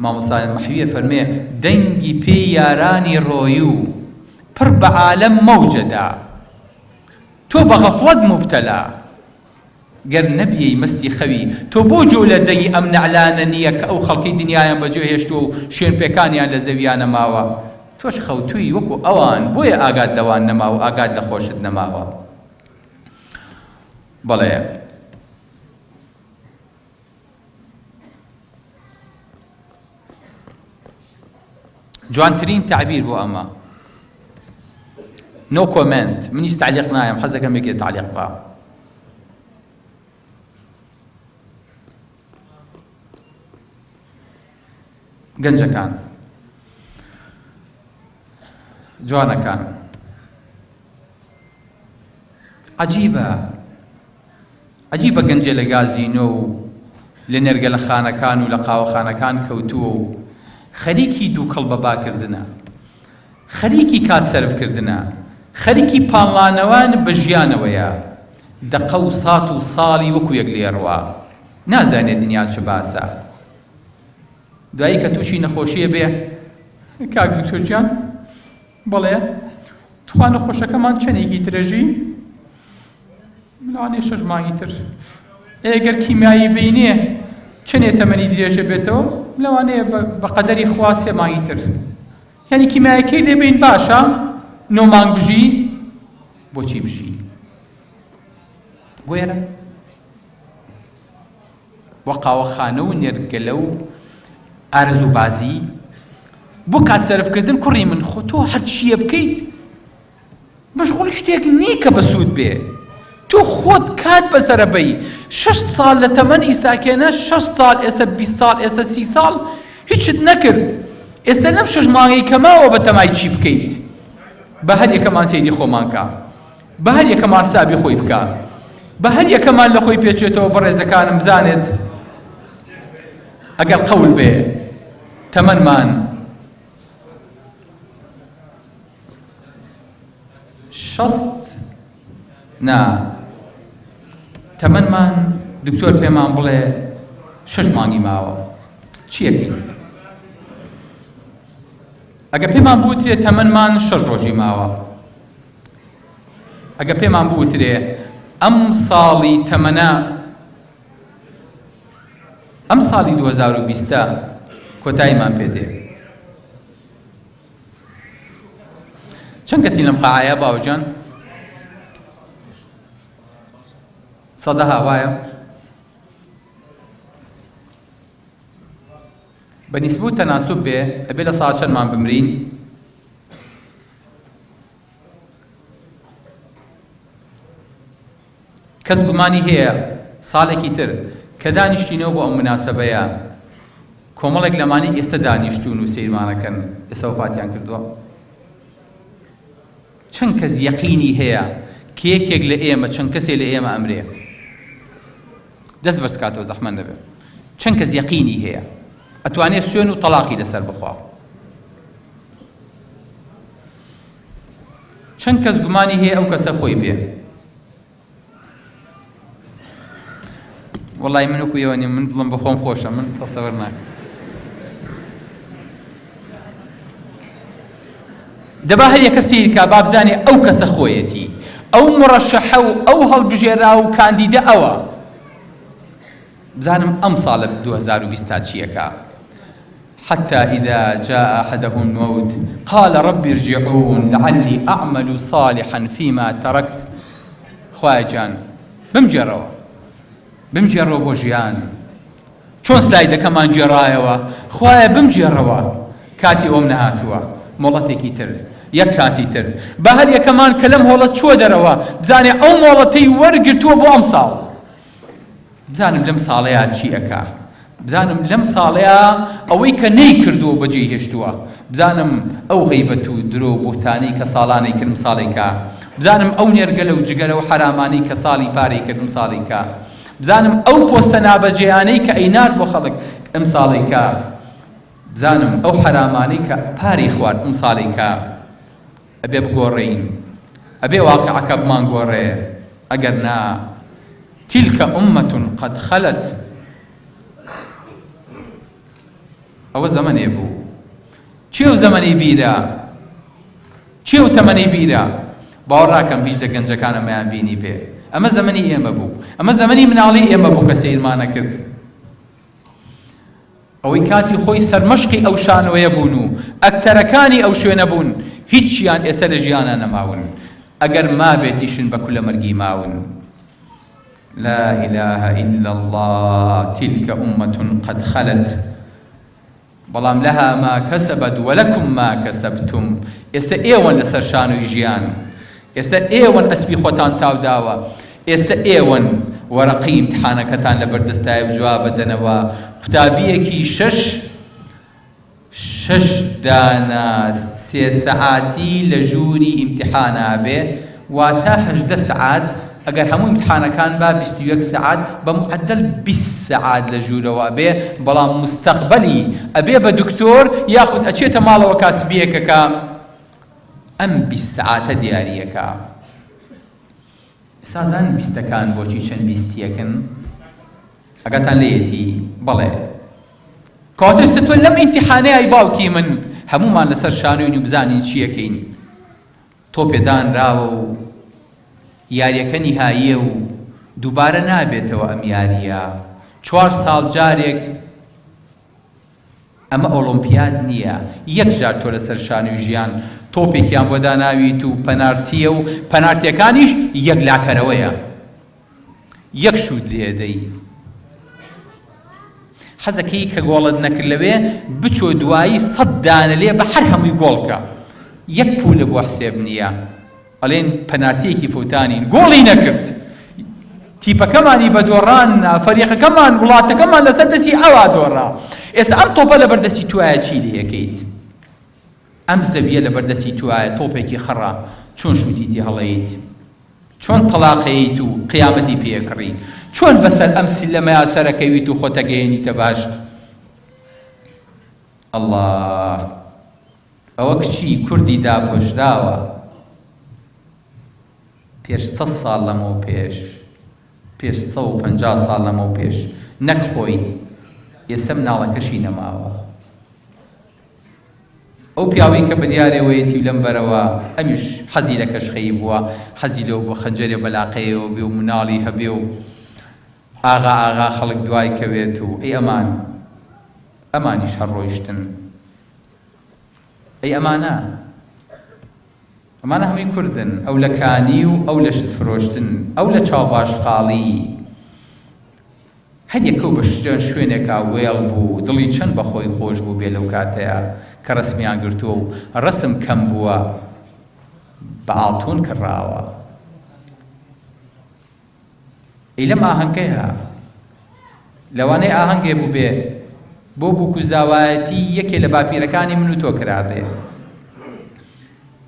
مامۆستا مەحویە فەرمێ دەنگی پێی یارانی ڕۆی و پڕ بە عالەم مەوجەدا، تۆ بە غەفڵەت موبتەلا گەر نەبیەی مەستی خەوی. تۆ بۆ جۆ لە دەنگی ئەم نەعلانە نییە کە ئەو خەڵکی دنیایان بەجێ هێشتووە و شوێن پێکانیان لە زەویانە ماوە، تۆش خەوتووی وەکو ئەوان، بۆیە ئاگات لەوان نەماوە ئاگات لە خۆشت نەماوە. بەڵێ جوانترین تعبیر بۆ ئەمە نو کۆمنت، منیش تعلیق نایم، حەزەکەم یەکێ تعلیق بە. گەنجەکان جوانەکان عەجیبە گەنجێ لە گازینۆ و لە نێرگە لە خانەکان و لە قاوەخانەکان کەوتووە و خەریکی دوو کەڵ بەباکردنە، خەریکی کات سەرفکردنە، خەریکی پاڵانەوان بە ژیانەوەیە، دەقە و سات و ساڵی وەکو یەک لێڕوا، نازانێت دنیا چ باسە. دوایی کە تووشی نەخۆشیە بێ کاک دکتۆر گیان بەڵێ توخوا نەخۆشەکەمان چەندێکی درێژی؟ لەوانەیە 6 مانگی تر. ئەگەر کیمیایی بینێ چەندێ تەمەنی درێژە بێتەوە؟ لەوانەیە بە قەدەری خوا 3 مانگی تر. یعنی کیمیایەکەی لێ بین باشە 9 مانگ بژی، بۆچی بژی؟ بۆیەرە وە قاوەخانە و نێرگەلە و ئارزوبازی بۆ کات سەرفکردن کوڕی من خۆ تۆ هەر چیە بکەیت مەشغوڵی شتێک نییە کە بەسوود بێ تۆ خۆت کات بەسەرەبەی 6 ساڵ لە تەمەن ئیساکێنە 6 ساڵ ئێستا 20 ساڵ ئێستا 30 ساڵ هیچت نەکرد ئێستا لەم 6 مانگەی کەماوە بە تەمای چی بکەیت بە هەر یەکەمان سەیری خۆمان کە بە هەر یەکەمان حسابی خۆی بکە بە هەر یەکەمان لە خۆی پێچێتەوە بەڕێزەکانم بزانێت ئەگەر قەول بێ تەمەنمان 60 نا تەمەنمان دکتۆر پێمان بڵێ 6 مانگی ماوە چیەکەین ئەگە پێمان بوترێ تەمەنمان 6 ڕۆژی ماوە ئەگە پێمان بوترێ ئەم ساڵی تەمەنە ئەم ساڵی 2020 کۆتاییمان پێدێ چەند کەسی لەم قاعەیە باوجان سەدە هاوایە بە نیسبوت تەناسب بێ ئەبێ لە ساڵ چەندمان بمرین کەس گومانی هەیە ساڵێکی تر کە دانیشتینەوە بۆ ئەم مناسەبەیە کۆمەڵێک لەمانی ئێستا دانیشتون و سەیرمانەکەن ئێستا وفاتیان کردووە چەند کەس یەقینی هەیە کە یەکێک لە ئێمە چەند کەسێک لە ئێمە ئەمرێ دەست بەرز کاتەوە زەحمەت نەبێ چەند کەس یەقینی هەیە ئەتوانێت سوێن و تەلاقی لەسەر بخوا چەند کەس گومانی هەیە ئەو کەسە خۆی بێ وەڵی من وەکو ئێوە نیم من دڵم بە خۆم خۆشە من تەسەوەر ناکەم دەبا هەر یەکەسی کە با بزانێ ئەو کەسە خۆیەتی ئەو مڕەشەحە و ئەو هەڵبژێرا و کاندیدە ئەوە بزانم ئەم ساڵە 2020 چیەکە حتى إذا جاء أحدهم الموت قال رب ارجعون لعلي أعمل صالحا فيما تركت خواجان بمجروا بوجيان چۆن سلایدەکەمان جێڕایەوە خوایە بمجێڕەوە کاتی ئەوم نەهاتووە مۆڵەتێکی تر یەک کاتی تر بە هەر یەکەمان کە لەم هۆڵەت چووە دەرەوە بزانێ ئەو مۆڵەتەی وەرگرتووە بۆ ئەم ساڵ بزانم لەم ساڵەیە چی ئەکا بزانم لەم ساڵەیە ئەوەی کە نەیکردووە بەجێ هێشتووە بزانم ئەو غەیبەت و درۆ بوتانەی کە ساڵانەی کردم ساڵێکە بزانم ئەو نێرگەلە و جگەلە و حرامانەی کە ساڵی پارەی کردم ساڵێکە بزانم ئەو پۆستە نابەجێیانەی کە ئەینار بۆ خەڵک ئەم ساڵێکە بزانم ئەو حرامانەی کە پاری خوارد ئەم ساڵێکە ئەبێ بگۆڕین ئەبێ واقعەکە بمان گۆڕێ ئەگەر نا تلك أمة قد خلت ئەوە زەمەنێ بوو چێو زەمەنی بیرە چێو تەمەنی بیرە باوەڕاکەم هیچ لە گەنجەکانەمەیان بینی پێ ئەمە زەمەنی ئێمە بوو ئەمە زەمەنی مناڵی ئێمە بوو کە سەیرمانە کرد ئەوەی کاتی خۆی سەرمەشقی ئەو شانوەیە بوون و ئەکتەرەکانی ئەو شوێنە بوون هیچیان ئێستا لە ژیانە نەماون ئەگەر ما بێتیشن بە کولە مەرگی ماون لا إله إلا الله تلك أمة قد خلت بەڵام لەها ما كسبت ولكم ما كسبتم ئێستا ئێوەن لەسەر شانوی ژیان ئێستا ئێوەن ئەسپی خۆتان تاوداوە ئێستا ئێوەن وەرەقی ئیمتحانەکەتان لە بەردەستایە بجواب بدەنەوە قوتابیەکی شش دانە 3 سەعاتی لە ژووری ئیمتحانە بێ واتە 18 سەعات ئەگەر هەموو ئیمتحانەکان با 21 سەعات بە معدل 20 سەعات لە ژوورەوە ئەبێ بەڵام مستەقبەلی ئەبێ بە دکتۆر یاخود ئەچێتە ماڵەوە کاسبیەکەکە ئەم 20 سەعاتە دیاریەکە ئێسازان 20ەکان بۆچی چەند 20یەکن ئەگەتان لێیەتی بەڵێ کەواتە ئێستا تۆ لەم ئیمتحانەیە باوکی من هەمومان لەسەر شانوین و بزانین چیەکەین تۆ پێدانراوە و یاریەکە نیهاییە و دووبارە نابێتەوە ئەم یاریە 4 ساڵ جارێک ئەمە ئۆلۆمپیاد نییە یەک جار تۆ لەسەر شانوی ژیان تۆپێکیان بۆ داناویت و پەنارتیە و پەنارتیەکانیش یەک لاکەرەوەیە یەک شوت لێدەی حەزەکەی کە گۆڵت نەکرد لەوێ بچۆ دوایی 100 دانە لێ بە هەر هەمووی گۆڵکە، یەک پولە بۆ حسێب نییە، ئەڵێن پەنارتیەکی فوتانین، گۆڵی نەکرد، تیپەکەمانی بەدۆڕان، فەریقەکەمان وڵاتەکەمان لەسەر دەستی ئەوا دۆڕا. ئێستا ئەم تۆپە لە بەردەستی توایە چی لێ یەکەیت؟ ئەم زەویە لە بەردەستی توایە تۆپێکی خڕە، چۆن شوتیتی هەڵەیت؟ چۆن تەلاقەیت و قیامەتی پێکڕی؟ چۆن بەسەر ئەم سیلەمەیە سەرەکەویت و خۆتەگەیەنیتە باشت؟ الله، ئەوە کچی کوردی داپۆشراوە پێش 100 ساڵ لەمەوە پێش 150 ساڵ لەمەوە پێش، نەک خۆی ئێستا مناڵەکەشی نەماوە. ئەو پیاوەی کە بەدیارەوەیەتی و لەم بەرەوە ئەمیش حەزی لە کەشخەیی بووە، حەزی لەو بۆ خەنجەرێ بەلاقەیەوە بێ و مناڵی هەبێ و ئاغا خەڵک دوای کەوێت و ئەی ئەمانیش هەڕۆیشتن. ئەی ئەمانە هەمووی کوردن، ئەو لە کانی و ئەو لە شت فرۆشتن، ئەو لە چاوباشقاڵی، هەر یەکەو بە شوێنێکا وێڵ بوو، دڵی چەند بەخۆی خۆش بوو بێ لەو کاتەیە کە ڕسمیان گرتووە و ڕسم کەم بووە بە ئاڵتۆن کڕاوە. ئەی لەم ئاهەنگەیە لەوانەیە ئاهەنگێ بوو بێ بۆ بووکوزاوایەتی یەکێ لە باپیرەکانی من و تۆ کرابێ،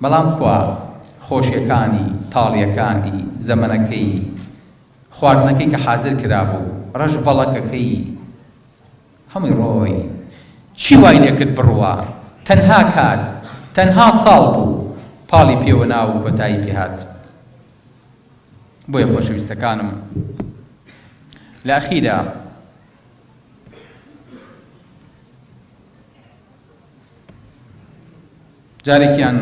بەڵام کوا خۆشیەکانی تاڵیەکانی زەمەنەکەی خواردنەکەی کە حازر کرابوو، ڕەش بەڵەکەکەی هەمووی ڕۆی چی وای لێکرد بڕوە، تەنها کات تەنها ساڵ بوو پاڵی پێوە ناو و کۆتایی پێهات. بۆیە خۆشەویستەکانم لە ئەخیرا جارێکیان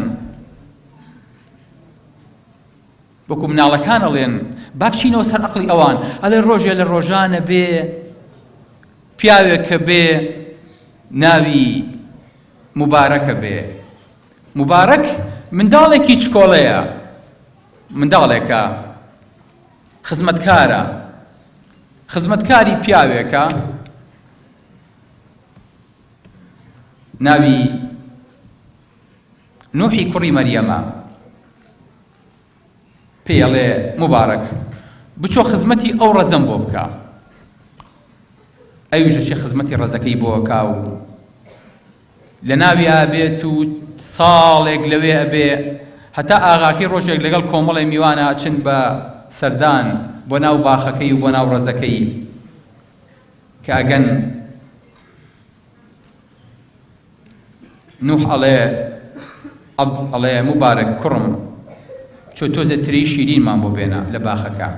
وەکو مناڵەکان ئەڵێن با بچینەوە سەر عەقڵی ئەوان، ئەڵێن ڕۆژێ لە ڕۆژانە بێ پیاوێک کە بێ ناوی مبارەکە بێ. مبارەک منداڵێکی چکۆڵەیە، منداڵێکە خزمەتکارە، خزمەتکاری پیاوێکە ناوی نوحی کوڕی مەریەمە، پێی ئەڵێ مبارەک بچۆ خزمەتی ئەو ڕەزەم بۆ بکە. ئەویشە چێ خزمەتی ڕەزەکەی بۆ ئەکا و لە ناویە بێت و ساڵێک لەوێ ئەبێ هەتا ئاغاکەی ڕۆژێک لەگەڵ کۆمەڵی میوانە ئەچن بە سەردان بۆ ناو باخەکەی و بۆ ناو ڕەزەکەی کە ئەگەن نوح ئەڵێ مبارەک کوڕم چۆ تۆزە ترێی شیرینمان بۆ بێنە لە باخەکە.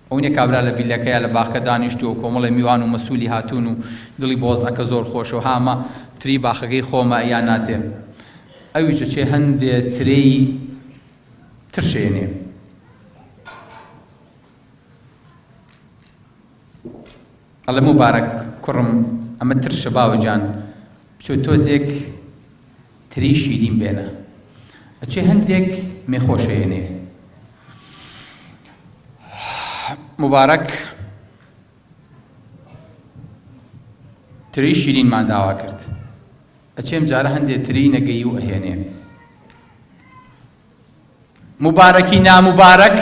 ئەوەنێ کابرا لە بیلەکەیە لە باخەکە دانیشتووە کۆمەڵی میوان و مەسوولی هاتوون و دڵی بۆزەکە زۆر خۆشە و هامە تری باخەکەی خۆمە یان ناتێ. ئەویشە چێ هەندێ ترێی ترشێنێ. ئەڵێ مبارەک کوڕم ئەمە ترشە باوەجان چۆ تۆزێک تری شیرین بێنە. ئەچێ هەندێک مێخۆشێنێ. مبارەک تری شیرینمان داوا کرد، ئەچێم جارە هەندێک تری نەگەی و ئەهێنێ. مبارەکی نامبارەک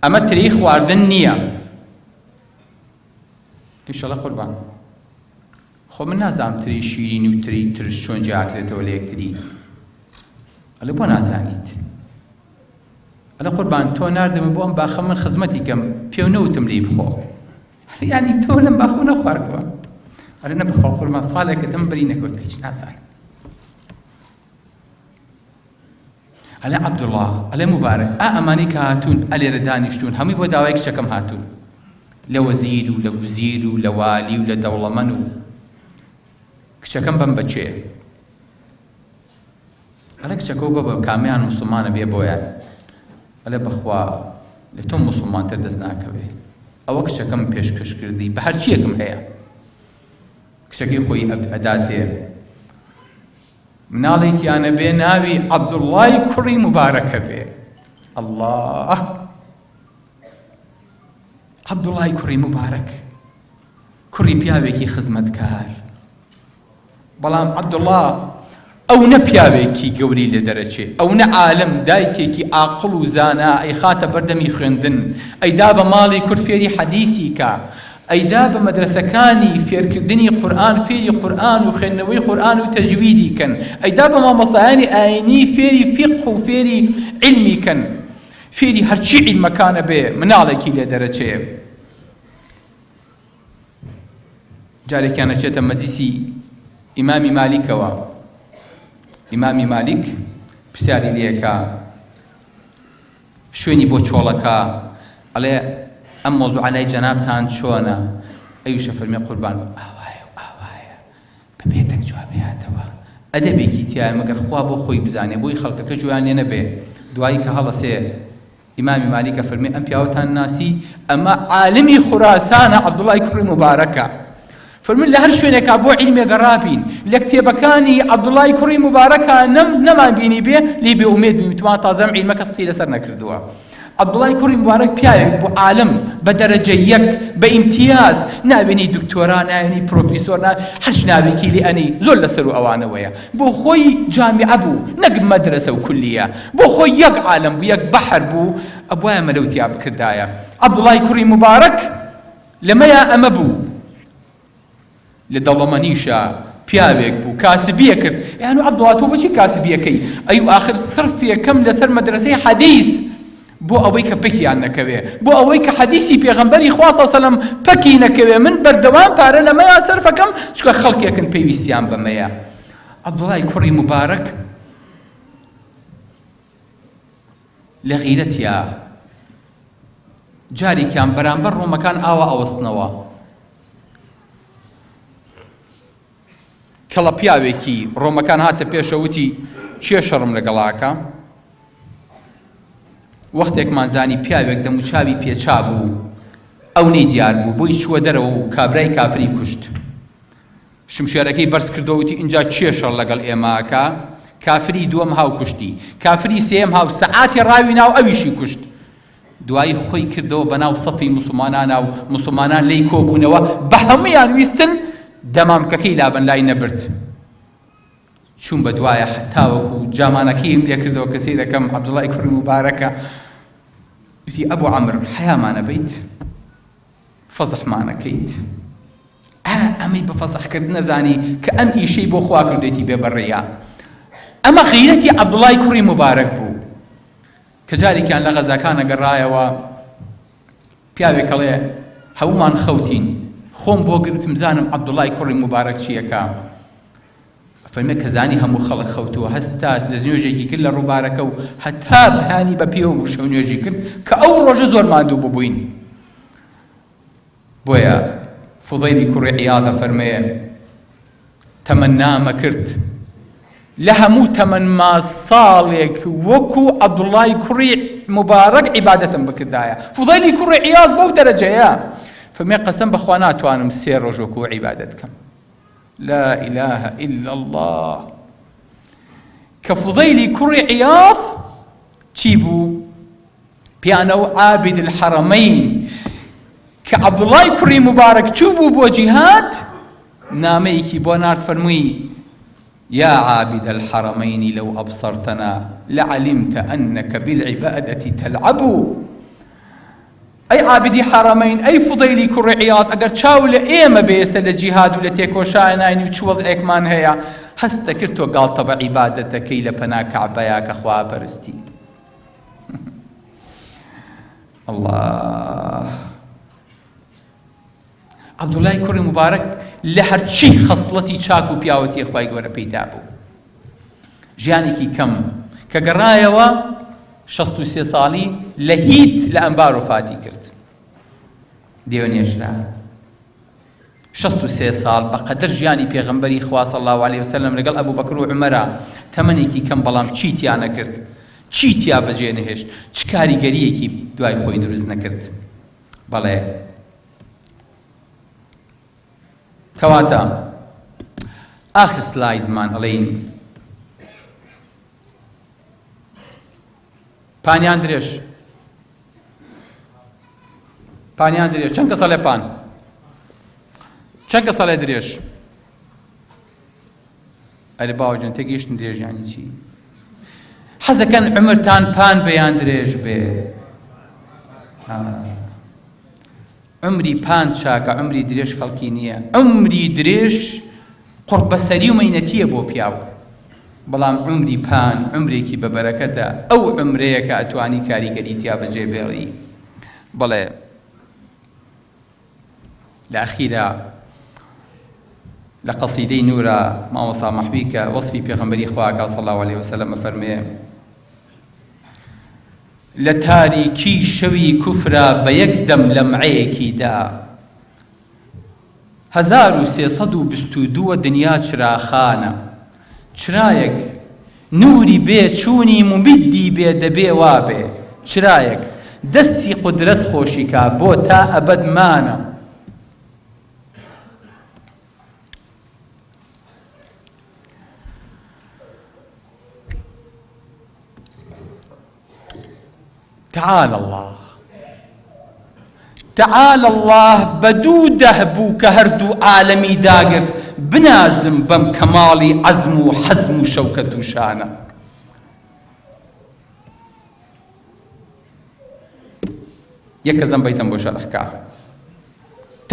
ئەمە تری خواردن نییە. ئینشەڵڵا قوربان خۆ من نازانم تری شیرین و تری ترش چۆن جیاکرێتەوە لە یەکتری. ئەڵێ بۆ نازانیت؟ ئەڵێ قوربان تۆ ناردمە بۆ ئەم باخە من خزمەتی کەم پێو نەوتم لی بخۆ. یعنی تۆ لەم باخۆ نەخواردووە؟ ئەڵێ نەبخۆ قوربان ساڵێکە دەم بەری نەکەوت هیچ نازانم. ئەڵێ عەبدوڵڵا ئەڵێ مبارەک ئەمانەی کە هاتوون ئەلێرە دانیشتوون هەمووی بۆ داوای کچەکەم هاتوون، لە وەزیر و لە گوزیر و لە والی و لە دەوڵەمەند و کچەکەم بەم بەچێ. ئەڵێ کچەکە و بە کامیان موسڵمانە بێ بۆیان. ئەڵێ بەخوا لە تۆ موسڵمانتر دەست ناکەوێ، ئەوە کچەکەم پێشکەش کردی بە هەرچیەکم هەیە. کچەکەی خۆی ئەداتێ. مناڵێکیانە بێ ناوی عەبدوڵڵای کوڕی مبارەکە بێ. الله، عەبدوڵڵای کوڕی مبارەک کوڕی پیاوێکی خزمەتکار. بەڵام عەبدوڵڵا ئەو نە پیاوێکی گەوری لێ دەرەچێ، ئەو نە عالم دایکێکی عاقڵ و زانا ئەیخاتە بەردەمی خوێندن، ئەیدا بە ماڵی کورد فێری حەدیسی کە، ئەیدا بە مەدرسەکانی فێرکردنی قورئان فێری قورئان و خوێندنەوەی قورئان و تەجویدی کەن، ئەیدا بە مامۆستایانی ئاینی فێری فیقه و فێری علمی کەن، فێری هەرچی عیلمەکانە بێ مناڵێکی لێ دەرەچێ. جارێکیان ئەچێتە مەجلیسی ئیمامی مالیکەوە، ئیمامی مالیک پرسیاری لێکا شوێنی بۆ چۆڵەکە، ئەڵێ ئەم مۆزوعانەی جەنابتان چۆنە؟ ئەویشە فەرمێ قوربان ئاوایە و ئاوایە بەبێتەک جوابێتەوە، ئەدەبێکی تایە مەگەر خوا بۆ خۆی بزانێ، بۆی خەڵکەکە جویانێ نەبێ. دوایی کە هەڵەسێ ئیمامی مالیکە فەرمێ ئەم پیاوەتان ناسی؟ ئەمە عالمی خوراسانە عەبدوڵڵای کوڕی مبارەکە. فەرمووی لە هەر شوێنێکا بۆ عیلمێ گەڕابین، لە کتێبەکانی عەبدوڵڵای کوڕی مبارەکە نەمان بینی بێ لێ بێ ئومێد بین توان تازەم عیلمە کەسی لەسەر نەکردووە. عەبدوڵڵای کوڕی مبارەک پیاوێک بۆ عالم بە دەرەجە یەک بە ئیمتیاز، نابێنی دکتۆرا، نابێنی پرۆفیسۆر، هەرچ ناوێکی لێ ئەنی زۆر لەسەر و ئەوانەوەیە. بۆ خۆی جامیعە بوو، نەک مەدرسە و کولیە، بۆ خۆی یەک عالم بوو، یەک بەحر بوو، ئەبوایە مەلەوتیا بکردایە. عەبدوڵڵای کوڕی مبارەک لەمەیە ئەمە بوو، لە دەوڵەمەنیشە پیاوێک بوو، کاسبیە کرد. یعنی عەبدوڵڵا تۆ بۆچی کاسبیەکەی؟ ئەی ئاخر سرفێکەم لەسەر مەدرسەی حەدیث بۆ ئەوەی کە پەکیان نەکەوێ، بۆ ئەوەی کە حەدیسی پێغەمبەری خوا صلی الله علیه و سلم پەکی نەکەوێ، من بەردەوام پارە لەمەیە سەرفەکەم چکە خەڵکێکن پێویستیان بەمەیە. عەبدوڵڵای کوڕی مبارەک لە غیرەتیا جارێکیان بەرامبەر ڕۆمەکان ئاوا ئەوەستنەوە، کەڵە پیاوێکی ڕۆمەکان هاتە پێشەوتی چێ شەڕم لەگەڵاکە؟ وەختێکمان زانی پیاوێک دەموچاوی پێچا بوو، ئەو نەی دیار بوو، بۆی چووە دەرەوە و کابرای کافری کوشت. شمشێرەکەی بەرز کردەوەتی ئینجا چێ شەڕ لەگەڵ ئێماکە؟ کافری دووەم هاو کوشتی، کافری سێم هاو سەعاتی ڕاوی ناو ئەویشی کوشت. دوایی خۆی کردەوە بەناو سەفی موسڵمانانە و موسڵمانان لێی کۆبوونەوە، بە هەموویان ویستن دەمامکەکەی لابن لای نەبرد. چوون بە دوایە حتاوەکو جامانەکەیم لێ کردەوە کەسەی دەکەم عەبدوڵڵای کوڕی مبارەکە، وتی ئەبوو عەمر حەیامانە بیت، فەزحمانەکەیت، ئەمەی بە فەزحکرد نەزانی کە ئەم ئیشەی بۆ خوا کردێتی بێ بەڕێیە. ئەمە غیرەتی عەبدوڵڵای کوڕی مبارەک بوو کە جارێکیان لە غەزاکانە گەڕایەوە، پیاوێک ئەڵێ هەموومان خەوتین، خۆم بۆ گرتم زانم عەبدوڵڵای کوڕی مبارەک چیەکە. فەرمێ کە زانی هەموو خەڵک خەوتووە، هەستا دەستنوێژێکی کرد لە ڕووبارەکە و هەتا بەهانی بە پێوە بوو شەو نوێژی کرد کە ئەو ڕۆژە زۆر ماندوو ببووین. بۆیە فوضەیلی کوڕی عیاضە فەرمێ تەمەنامە کرد لە هەموو تەمەنما ساڵێک وەکو عەبدوڵڵای کوڕی مبارەک عیبادەتم بکردایە. فوضەیلی کوڕی عیاض بەو دەرەجەیە فەرمێ قەسەم بەخوا ناتوانم سێ ڕۆژ وەکو عیبادەت بکەم. لا إله إلا الله. كفضيلي كري عياض تشيبو بيانو عابد الحرمين كعبدالله كري مبارك تشوبو بو جهاد ناميكي بونار فرمي يا عابد الحرمين لو أبصرتنا لعلمت أنك بالعبادة تلعب. أي عابدي حرمين أي فضيلي كري عياض أقر تشاول إيما بيسا لجهاد ولتيكو شايناين وتشوز إيكمان هيا هستكرتو قال طبع عبادتك إلى بنا كعباياك أخوة برستي. الله. عبدالله كري مبارك لهرچی خصلتي چاکو پیاوتی أخوة قورا پیدابو جيانيكي كم كقرايوا 63 ساڵی لە هیت لە ئەمبار وفاتی کرد. دێوەنێژرا 63 ساڵ بەقەدر ژیانی پێغەمبەری خوا صلی الله عليه وسلم لەگەڵ ئەبوو بەکر و عومەرە تەمەنێکی کەم بەڵام چیتیان نەکرد، چیتیا بەجێ نەهێشت، چ کاریگەریەکی دوای خۆی دروست نەکرد. بەڵێ کەواتە ئاخر سلایدمان ئەڵێین پانیان درێژ چەند کەسە لێ پان چەند کە ساڵێ درێژ؟ ئەرێ باوەجان تێگەیشتن درێژ یانی چی؟ حەزەکەن عومرتان پان بەیان درێژ بێ. عمری پان چاکە، عمری درێژ خەڵکی نییە. عمری درێژ قوربەسەری و مەینەتیە بۆ پیاو، بەڵام عمری پان عمرێکی بەبەرەکەتە، ئەو عمرەیە کە ئەتوانی کاریگەری تیا بەجێبێڵی. بەڵێ لە ئەخیرا لە قەسیدەی نورە مامۆستا مەحبووی کە وەسفی پێغەمبەری خواکە صلی الله علیه وسلم ئەفەرمێ لە تاریکی شەوی کوفرە بە یەک دەم لەمعەیەکیدا 1322 دنیا چراخانە، چرایەک نوری بێ چوونی مومیدی بێ دەبێ وابێ، چرایەک دەستی قودرەت خۆشیکا بۆ تا ئەبەدمانە. تعال الله بدوو دەهبوو کە هەردوو عالەمی داگرت، بنازم بەم کەماڵی عەزم و حەزم و شەوکەت و شانە. یەک کەسم بەیتم بۆ شەرحکە.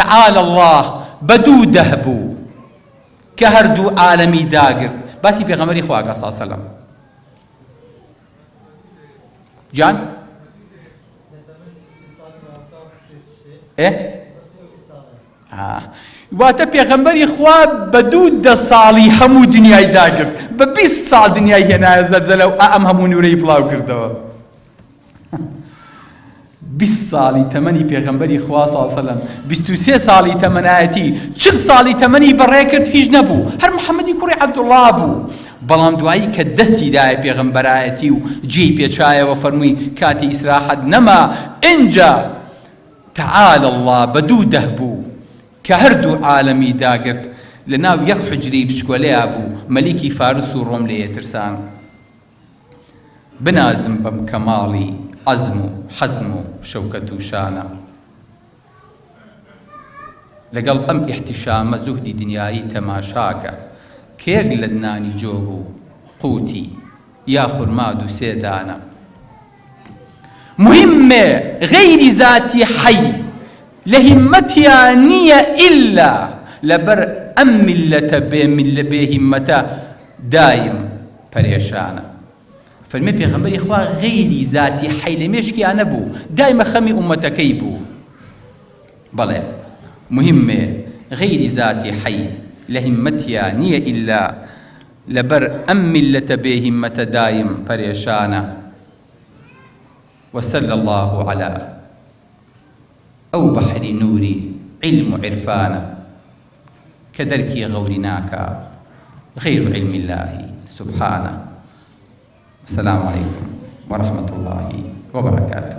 تعال الله بدوو دەهبوو کە هەردوو عالەمی داگرت، باسی پێغەمبەری خواکە صلی الله علیه وسلم. جان واتە پێغەمبەری خوا بە 2 ساڵی هەموو دنیای داگرت، بە 20 ساڵ دنیای هێنایە زەلزەلە و ئەم هەموو نورەی بڵاو کردەوە. 20 ساڵی تەمەنی پێغەمبەری خوا صلی الله علیه وسلم، 23 ساڵی تەمەنایەتی، 40 ساڵی تەمەنی بەڕێ کرد هیچ نەبوو، هەر محەممەدی کوڕی عەبدوڵڵا بوو. بەڵام دوایی کە دەستی دایە پێغەمبەرایەتی و جێی پێچایەوە فەرمووی کاتی ئیسراحەت نەما ئینجا تعال الله بدوو دەهبوو کە هەردوو عالەمی داگرت، لە ناو یەک حجرەی بچکۆلەیە بوو، مەلیکی فارس و ڕۆم لێیە ترسان. بنازم بەم کەماڵی عەزم و حەزم و شەوکەت و شانە. لەگەڵ ئەم ئیحتیشامە زوهدی دنیایی تەماشاکە، کێک لە دنانی جۆ بوو قوتی یا خورماد و سێدانە. مهمێ غەیری ذاتی حەی لە هیممەتیان نییە ئیلا لەبەر ئەم میلەتە بێ هیممەتە دایم پەرێشانە. فەرمێ پێغەمبەری خوا غەیری ذاتی حەی لە مێشکیان نەبوو، دایمە خەمی ئومەتەکەی بوو. بەڵێ مهمێ غەیری ذاتی حەی لە هیممەتیان نییە ئیلا لەبەر ئەم میلەتە بێ هیممەتە دایم پەرێشانە. وصلى الله على أو بحر نوري علم عرفانا كدركي غورناك غير علم الله سبحانه. السلام عليكم ورحمة الله وبركاته.